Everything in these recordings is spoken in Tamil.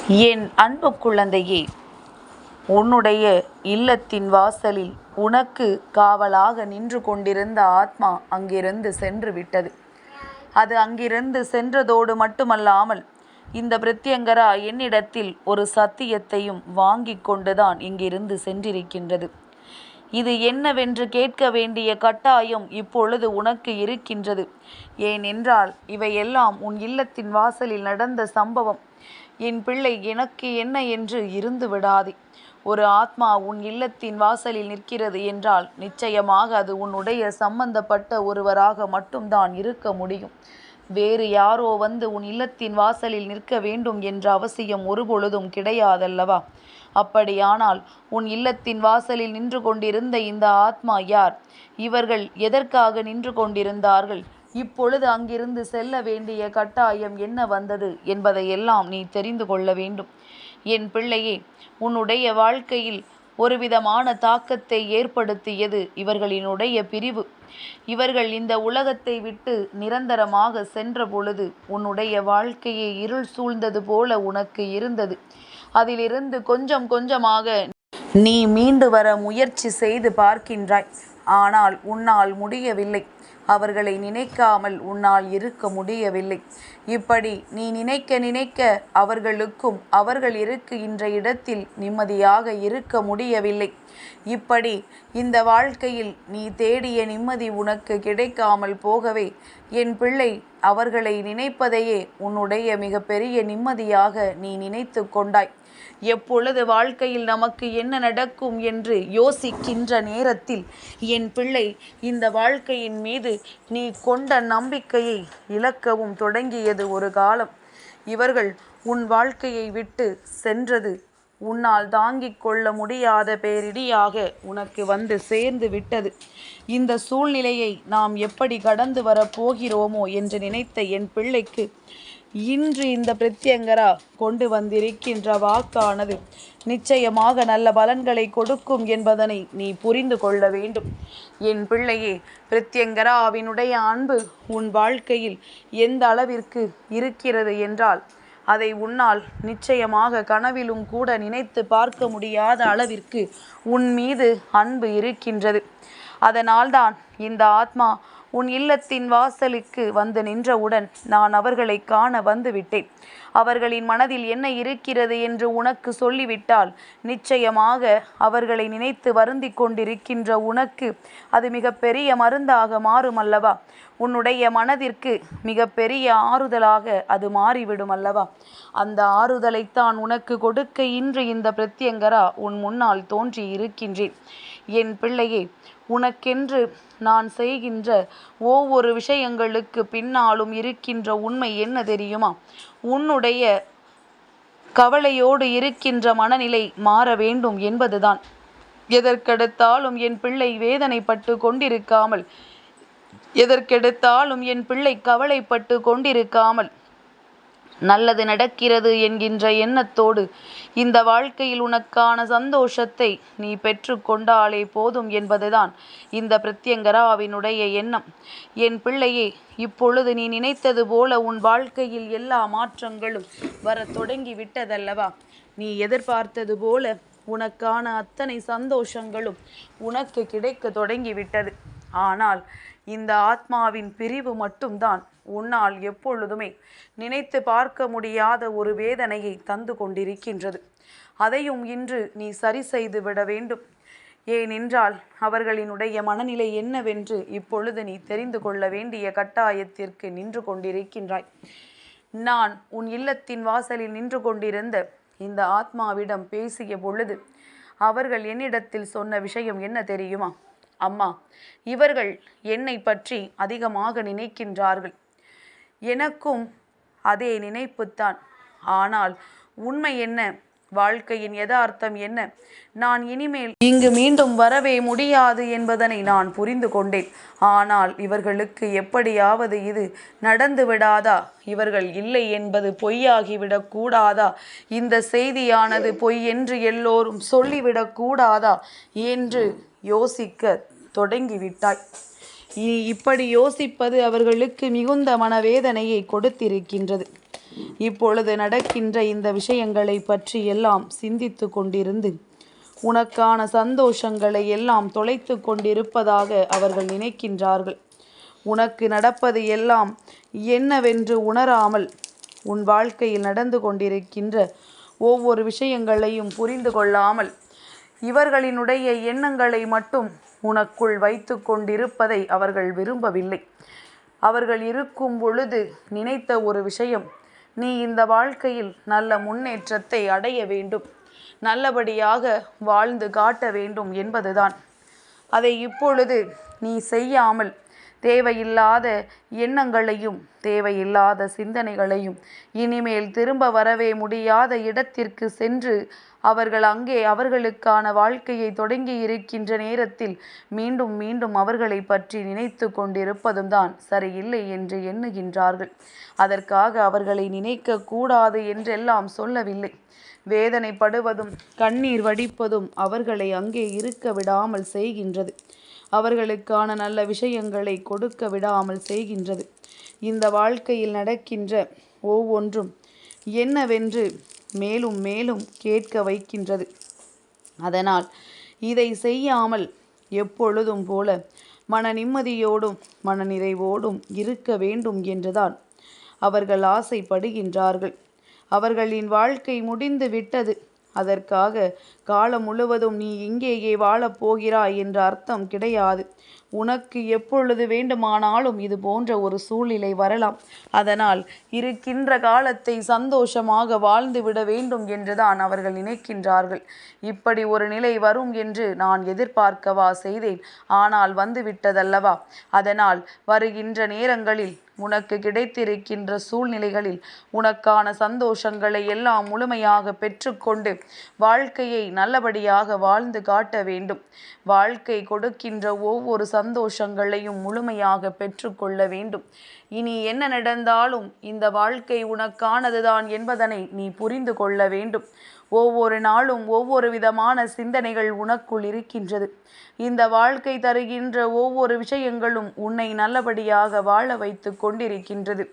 என் அன்பு குழந்தையே, உன்னுடைய இல்லத்தின் வாசலில் உனக்கு காவலாக நின்று கொண்டிருந்த ஆத்மா அங்கிருந்து சென்று விட்டது. அது அங்கிருந்து சென்றதோடு மட்டுமல்லாமல் இந்த பிரத்யங்கரா என்னிடத்தில் ஒரு சத்தியத்தையும் வாங்கி கொண்டுதான் இங்கிருந்து சென்றிருக்கின்றது. இது என்னவென்று கேட்க வேண்டிய கட்டாயம் இப்பொழுது உனக்கு இருக்கின்றது. ஏனென்றால் இவையெல்லாம் உன் இல்லத்தின் வாசலில் நடந்த சம்பவம். என் பிள்ளை, எனக்கு என்ன என்று இருந்து விடாதே. ஒரு ஆத்மா உன் இல்லத்தின் வாசலில் நிற்கிறது என்றால் நிச்சயமாக அது உன்னுடைய சம்பந்தப்பட்ட ஒருவராக மட்டும்தான் இருக்க முடியும். வேறு யாரோ வந்து உன் இல்லத்தின் வாசலில் நிற்க வேண்டும் என்ற அவசியம் ஒருபொழுதும் கிடையாதல்லவா? அப்படியானால் உன் இல்லத்தின் வாசலில் நின்று கொண்டிருந்த இந்த ஆத்மா யார்? இவர்கள் எதற்காக நின்று கொண்டிருந்தார்கள்? இப்பொழுது அங்கிருந்து செல்ல வேண்டிய கட்டாயம் என்ன வந்தது என்பதையெல்லாம் நீ தெரிந்து கொள்ள வேண்டும். என் பிள்ளையே, உன்னுடைய வாழ்க்கையில் ஒருவிதமான தாக்கத்தை ஏற்படுத்தியது இவர்களினுடைய பிரிவு. இவர்கள் இந்த உலகத்தை விட்டு நிரந்தரமாக சென்ற பொழுது உன்னுடைய வாழ்க்கையை இருள் சூழ்ந்தது போல உனக்கு இருந்தது. அதிலிருந்து கொஞ்சம் கொஞ்சமாக நீ மீண்டு வர முயற்சி செய்து பார்க்கின்றாய். ஆனால் உன்னால் முடியவில்லை. அவர்களை நினைக்காமல் உன்னால் இருக்க முடியவில்லை. இப்படி நீ நினைக்க நினைக்க அவர்களுக்கும் அவர்கள் இருக்கின்ற இடத்தில் நிம்மதியாக இருக்க முடியவில்லை. இப்படி இந்த வாழ்க்கையில் நீ தேடிய நிம்மதி உனக்கு கிடைக்காமல் போகவே, என் பிள்ளை, அவர்களை நினைப்பதையே உன்னுடைய மிகப்பெரிய நிம்மதியாக நீ நினைத்து கொண்டாய். எப்பொழுது வாழ்க்கையில் நமக்கு என்ன நடக்கும் என்று யோசிக்கின்ற நேரத்தில், என் பிள்ளை, இந்த வாழ்க்கையின் மீது நீ கொண்ட நம்பிக்கையை இழக்கவும் தொடங்கியது ஒரு காலம். இவர்கள் உன் வாழ்க்கையை விட்டு சென்றது உன்னால் தாங்கிக் கொள்ள முடியாத பேரிடியாக உனக்கு வந்து சேர்ந்து விட்டது. இந்த சூழ்நிலையை நாம் எப்படி கடந்து வரப்போகிறோமோ என்று நினைத்த என் பிள்ளைக்கு இன்று இந்த பிரத்யங்கரா கொண்டு வந்திருக்கின்ற வாக்கானது நிச்சயமாக நல்ல பலன்களை கொடுக்கும் என்பதனை நீ புரிந்து கொள்ள வேண்டும். என் பிள்ளையே, பிரத்யங்கராவினுடைய அன்பு உன் வாழ்க்கையில் எந்த அளவிற்கு இருக்கிறது என்றால் அதை உன்னால் நிச்சயமாக கனவிலும் கூட நினைத்து பார்க்க முடியாத அளவிற்கு உன் மீது அன்பு இருக்கின்றது. அதனால்தான் இந்த ஆத்மா உன் இல்லத்தின் வாசலுக்கு வந்து நின்றவுடன் நான் அவர்களை காண வந்துவிட்டேன். அவர்களின் மனதில் என்ன இருக்கிறது என்று உனக்கு சொல்லிவிட்டால் நிச்சயமாக அவர்களை நினைத்து வருந்தி கொண்டிருக்கின்ற உனக்கு அது மிகப்பெரிய மருந்தாக மாறும் அல்லவா? உன்னுடைய மனதிற்கு மிகப்பெரிய ஆறுதலாக அது மாறிவிடும் அல்லவா? அந்த ஆறுதலைத்தான் உனக்கு கொடுக்க இன்று இந்த பிரத்யங்கரா உன் முன்னால் தோன்றி இருக்கின்றேன். என் பிள்ளையே, உனக்கென்று நான் செய்கின்ற ஒவ்வொரு விஷயங்களுக்கு பின்னாலும் இருக்கின்ற உண்மை என்ன தெரியுமா? உன்னுடைய கவலையோடு இருக்கின்ற மனநிலை மாற வேண்டும் என்பதுதான். எதற்கெடுத்தாலும் என் பிள்ளை வேதனைப்பட்டு கொண்டிருக்காமல், எதற்கெடுத்தாலும் என் பிள்ளை கவலைப்பட்டு கொண்டிருக்காமல், நல்லது நடக்கிறது என்கின்ற எண்ணத்தோடு இந்த வாழ்க்கையில் உனக்கான சந்தோஷத்தை நீ பெற்று கொண்டாலே போதும் என்பதுதான் இந்த பிரத்யங்கராவினுடைய எண்ணம். என் பிள்ளையே, இப்பொழுது நீ நினைத்தது போல உன் வாழ்க்கையில் எல்லா மாற்றங்களும் வர தொடங்கி விட்டதல்லவா? நீ எதிர்பார்த்தது போல உனக்கான அத்தனை சந்தோஷங்களும் உனக்கு கிடைக்க தொடங்கிவிட்டது. ஆனால் இந்த ஆத்மாவின் பிரிவு மட்டும்தான் உன்னால் எப்பொழுதுமே நினைத்து பார்க்க முடியாத ஒரு வேதனையை தந்து கொண்டிருக்கின்றது. அதையும் இன்று நீ சரி செய்து விட வேண்டும். ஏனென்றால் அவர்களினுடைய மனநிலை என்னவென்று இப்பொழுது நீ தெரிந்து கொள்ள வேண்டிய கட்டாயத்திற்கு நின்று கொண்டிருக்கின்றாய். நான் உன் இல்லத்தின் வாசலில் நின்று கொண்டிருந்த இந்த ஆத்மாவிடம் பேசிய பொழுது அவர்கள் என்னிடத்தில் சொன்ன விஷயம் என்ன தெரியுமா? அம்மா, இவர்கள் என்னை பற்றி அதிகமாக நினைக்கின்றார்கள். எனக்கும் அதே நினைப்புத்தான். ஆனால் உண்மை என்ன, வாழ்க்கையின் யதார்த்தம் என்ன, நான் இனிமேல் இங்கு மீண்டும் வரவே முடியாது என்பதனை நான் புரிந்து கொண்டேன். ஆனால் இவர்களுக்கு எப்படியாவது இது நடந்து விடாதா? இவர்கள் இல்லை என்பது பொய்யாகிவிடக் கூடாதா? இந்த செய்தியானது பொய் என்று எல்லோரும் சொல்லிவிடக் கூடாதா என்று யோசிக்க தொடங்கிவிட்டாய். இப்படி யோசிப்பது அவர்களுக்கு மிகுந்த மனவேதனையை கொடுத்திருக்கின்றது. இப்பொழுது நடக்கின்ற இந்த விஷயங்களை பற்றி எல்லாம் சிந்தித்து கொண்டிருந்து உனக்கான சந்தோஷங்களை எல்லாம் தொலைத்து கொண்டிருப்பதாக அவர்கள் நினைக்கின்றார்கள். உனக்கு நடப்பது எல்லாம் என்னவென்று உணராமல் உன் வாழ்க்கையில் நடந்து கொண்டிருக்கின்ற ஒவ்வொரு விஷயங்களையும் புரிந்து கொள்ளாமல் இவர்களினுடைய எண்ணங்களை மட்டும் உனக்குள் வைத்து கொண்டிருப்பதை அவர்கள் விரும்பவில்லை. அவர்கள் இருக்கும் பொழுது நினைத்த ஒரு விஷயம், நீ இந்த வாழ்க்கையில் நல்ல முன்னேற்றத்தை அடைய வேண்டும், நல்லபடியாக வாழ்ந்து காட்ட வேண்டும் என்பதுதான். அதை இப்பொழுது நீ செய்யாமல் தேவையில்லாத எண்ணங்களையும் தேவையில்லாத சிந்தனைகளையும் இனிமேல் திரும்ப வரவே முடியாத இடத்திற்கு சென்று அவர்கள் அங்கே அவர்களுக்கான வாழ்க்கையை தொடங்கி இருக்கின்ற நேரத்தில் மீண்டும் மீண்டும் அவர்களை பற்றி நினைத்து கொண்டிருப்பதும் தான் சரியில்லை என்று எண்ணுகின்றார்கள். அதற்காக அவர்களை நினைக்க கூடாது என்றெல்லாம் சொல்லவில்லை. வேதனைப்படுவதும் கண்ணீர் வடிப்பதும் அவர்களை அங்கே இருக்க விடாமல் செய்கின்றது. அவர்களுக்கான நல்ல விஷயங்களை கொடுக்க விடாமல் செய்கின்றது. இந்த வாழ்க்கையில் நடக்கின்ற ஒவ்வொன்றும் என்னவென்று மேலும் மேலும் கேட்க வைக்கின்றது. அதனால் இதை செய்யாமல் எப்பொழுதும் போல மன நிம்மதியோடும் மனநிறைவோடும் இருக்க வேண்டும் என்றுதான் அவர்கள் ஆசைப்படுகின்றார்கள். அவர்களின் வாழ்க்கை முடிந்து விட்டது. அதற்காக காலம் முழுவதும் நீ இங்கேயே வாழப்போகிறாய் என்ற அர்த்தம் கிடையாது. உனக்கு எப்பொழுது வேண்டுமானாலும் இது போன்ற ஒரு சூழ்நிலை வரலாம். அதனால் இருக்கின்ற காலத்தை சந்தோஷமாக வாழ்ந்து விட வேண்டும் என்றுதான் அவர்கள் நினைக்கின்றார்கள். இப்படி ஒரு நிலை வரும் என்று நான் எதிர்பார்க்கவா செய்தேன்? ஆனால் வந்துவிட்டதல்லவா? அதனால் வருகின்ற நேரங்களில் உனக்கு கிடைத்திருக்கின்ற சூழ்நிலைகளில் உனக்கான சந்தோஷங்களை எல்லாம் முழுமையாக பெற்றுக்கொண்டு வாழ்க்கையை நல்லபடியாக வாழ்ந்து காட்ட வேண்டும். வாழ்க்கை கொடுக்கின்ற ஒவ்வொரு சந்தோஷங்களையும் முழுமையாக பெற்றுக்கொள்ள வேண்டும். இனி என்ன நடந்தாலும் இந்த வாழ்க்கை உனக்கானதுதான் என்பதனை நீ புரிந்து கொள்ள வேண்டும். ஒவ்வொரு நாளும் ஒவ்வொரு விதமான சிந்தனைகள் உனக்குள் இருக்கின்றது. இந்த வாழ்க்கை தருகின்ற ஒவ்வொரு விஷயங்களும் உன்னை நல்லபடியாக வாழ வைத்து கொண்டிருக்கின்றது.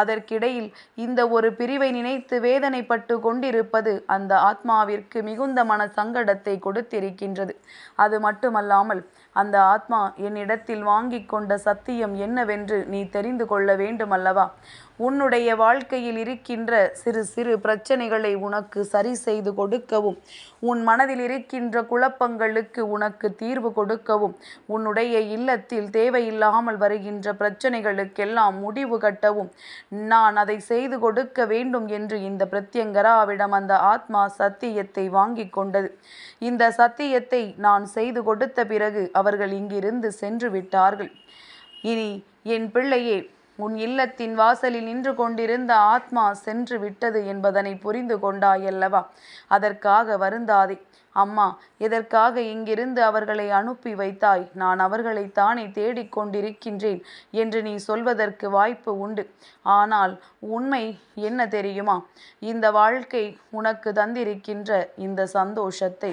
அதற்கிடையில் இந்த ஒரு பிரிவை நினைத்து வேதனைப்பட்டு கொண்டிருப்பது அந்த ஆத்மாவிற்கு மிகுந்த மன சங்கடத்தை கொடுத்திருக்கின்றது. அது மட்டுமல்லாமல் அந்த ஆத்மா என்னிடத்தில் வாங்கி கொண்ட சத்தியம் என்னவென்று நீ தெரிந்து கொள்ள வேண்டுமல்லவா? உன்னுடைய வாழ்க்கையில் இருக்கின்ற சிறு சிறு பிரச்சனைகளை உனக்கு சரி செய்து கொடுக்கவும், உன் மனதில் இருக்கின்ற குழப்பங்களுக்கு உனக்கு தீர்வு கொடுக்கவும், உன்னுடைய இல்லத்தில் தேவையில்லாமல் வருகின்ற பிரச்சனைகளுக்கெல்லாம் முடிவு கட்டவும் நான் அதை செய்து கொடுக்க வேண்டும் என்று இந்த பிரத்யங்கராவிடம் அந்த ஆத்மா சத்தியத்தை வாங்கி கொண்டது. இந்த சத்தியத்தை நான் செய்து கொடுத்த பிறகு அவர்கள் இங்கிருந்து சென்று விட்டார்கள். இனி என் பிள்ளையே, உன் இல்லத்தின் வாசலில் நின்று கொண்டிருந்த ஆத்மா சென்று விட்டது என்பதனை புரிந்து கொண்டாயல்லவா? அதற்காக வருந்தாதே. அம்மா, எதற்காக இங்கிருந்து அவர்களை அனுப்பி வைத்தாய்? நான் அவர்களை தானே தேடிக்கொண்டிருக்கின்றேன் என்று நீ சொல்வதற்கு வாய்ப்பு உண்டு. ஆனால் உண்மை என்ன தெரியுமா? இந்த வாழ்க்கை உனக்கு தந்திருக்கின்ற இந்த சந்தோஷத்தை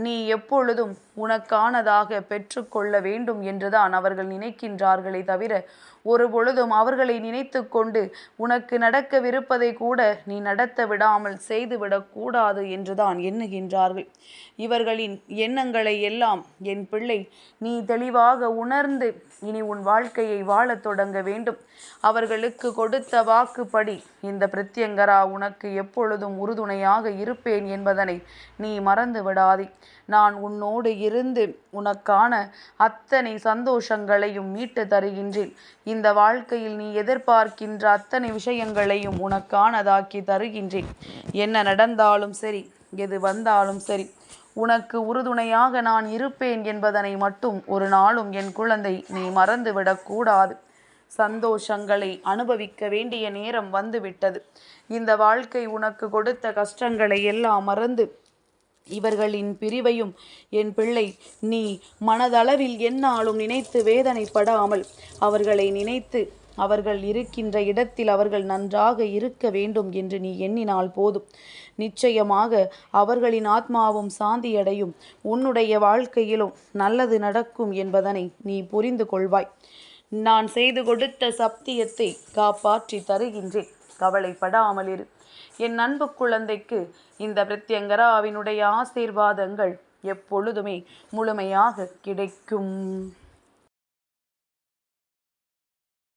நீ எப்பொழுதும் உனக்கானதாக பெற்றுக்கொள்ள வேண்டும் என்றுதான் அவர்கள் நினைக்கின்றார்களே தவிர ஒரு பொழுதும் அவர்களை நினைத்து கொண்டு உனக்கு நடக்கவிருப்பதை கூட நீ நடத்த விடாமல் செய்துவிடக்கூடாது என்றுதான் எண்ணுகின்றார்கள். இவர்களின் எண்ணங்களை எல்லாம் என் பிள்ளை நீ தெளிவாக உணர்ந்து இனி உன் வாழ்க்கையை வாழத் தொடங்க வேண்டும். அவர்களுக்கு கொடுத்த வாக்குப்படி இந்த பிரத்யங்கரா உனக்கு எப்பொழுதும் உறுதுணையாக இருப்பேன் என்பதனை நீ மறந்து விடாதே. நான் உன்னோடு இருந்து உனக்கான அத்தனை சந்தோஷங்களையும் மீட்டு தருகின்றேன். இந்த வாழ்க்கையில் நீ எதிர்பார்க்கின்ற அத்தனை விஷயங்களையும் உனக்கானதாக்கி தருகின்றேன். என்ன நடந்தாலும் சரி, எது வந்தாலும் சரி, உனக்கு உறுதுணையாக நான் இருப்பேன் என்பதனை மட்டும் ஒரு நாளும் என் குழந்தை நீ மறந்துவிடக்கூடாது. சந்தோஷங்களை அனுபவிக்க வேண்டிய நேரம் வந்துவிட்டது. இந்த வாழ்க்கை உனக்கு கொடுத்த கஷ்டங்களை எல்லாம் மறந்து இவர்களின் பிரிவையும் என் பிள்ளை நீ மனதளவில் எந்நாளும் நினைத்து வேதனைப்படாமல் அவர்களை நினைத்து அவர்கள் இருக்கின்ற இடத்தில் அவர்கள் நன்றாக இருக்க வேண்டும் என்று நீ எண்ணினால் போதும். நிச்சயமாக அவர்களின் ஆத்மாவும் சாந்தியடையும். உன்னுடைய வாழ்க்கையிலும் நல்லது நடக்கும் என்பதனை நீ புரிந்து கொள்வாய். நான் செய்து கொடுத்த சத்தியத்தை காப்பாற்றி தருகின்றேன். கவலைப்படாமல் இரு. என் அன்பு குழந்தைக்கு இந்த பிரத்யங்கராவினுடைய ஆசீர்வாதங்கள் எப்பொழுதுமே முழுமையாக கிடைக்கும்.